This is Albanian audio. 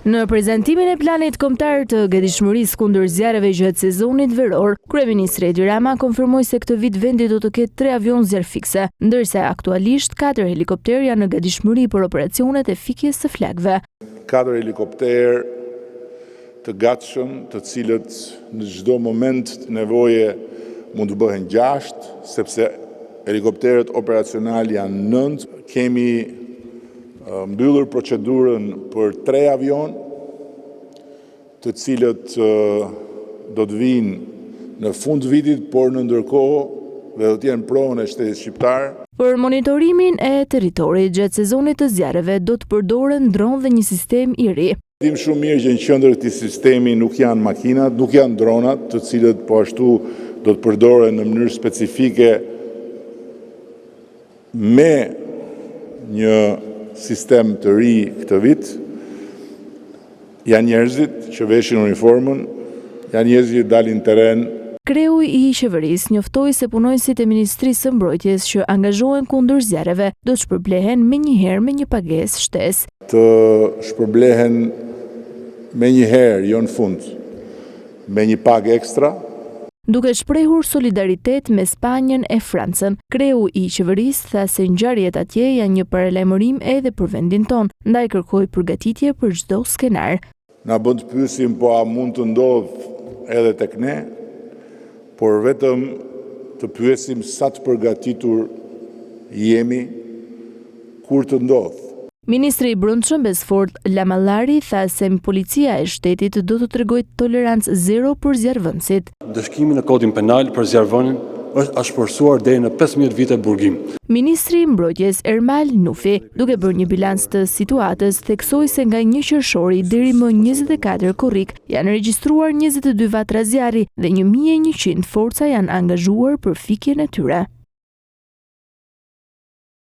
Në prezantimin e planit kombëtar të gatishmërisë kundër zjarreve gjatë sezonit veror, kryeministri Edi Rama konfirmoi se këtë vit vendi do të ketë 3 avion zjarr fikse, ndërsa aktualisht 4 helikopterë janë në gatishmëri për operacionet e fikjes së flakëve. 4 helikopterë të gatshëm, të cilët në çdo moment nevoje mund të bëhen 6, sepse helikopterët operacional janë 9. Kemi mbyllur procedurën për 3 avion, të cilët do të vinë në fund vitit, por në ndërkohë dhe do të jenë pronën e shtetit shqiptar. Për monitorimin e territorit gjatë sezonit të zjarreve do të përdoren dronë dhe një sistem i ri. Dim shumë mirë që në qendër të këtij sistemi nuk janë makinat, nuk janë dronat, të cilët po ashtu do të përdoren në mënyrë specifike me një sistem të ri këtë vit. Janë njerëzit që veshin uniformën, janë njerëzit që dalin në terren. Kreu i qeverisë njoftoi se punonësit e Ministrisë së Mbrojtjes që angazhohen kundër zjarreve do të shpërblehen menjëherë me një pagesë shtesë. Të shpërblehen menjëherë, jo në fund, me një pagë ekstra. Duke shprehur solidaritet me Spanjën e Francën, kreu i qeverisë tha se ngjarjet atje janë një paralajmërim edhe për vendin tonë, ndaj kërkoi përgatitje për çdo skenar. Na bën të pyesim po a mund të ndodh edhe tek ne, por vetëm të pyesim sa të përgatitur jemi kur të ndodh. Ministri i Brendshëm Besford Lamallari tha se policia e shtetit do të tregojë tolerancë zero për zjarrvënësit. Dëshkimi në kodin penal për zjarrvënien është ashporsuar deri në 15 vite burgim. Ministri i Mbrojtjes Ermal Nufi, duke bërë një bilans të situatës, theksoi se nga 1 qershori deri më 24 korrik janë regjistruar 22 vatra zjarri dhe 1100 forca janë angazhuar për fikjen e tyre.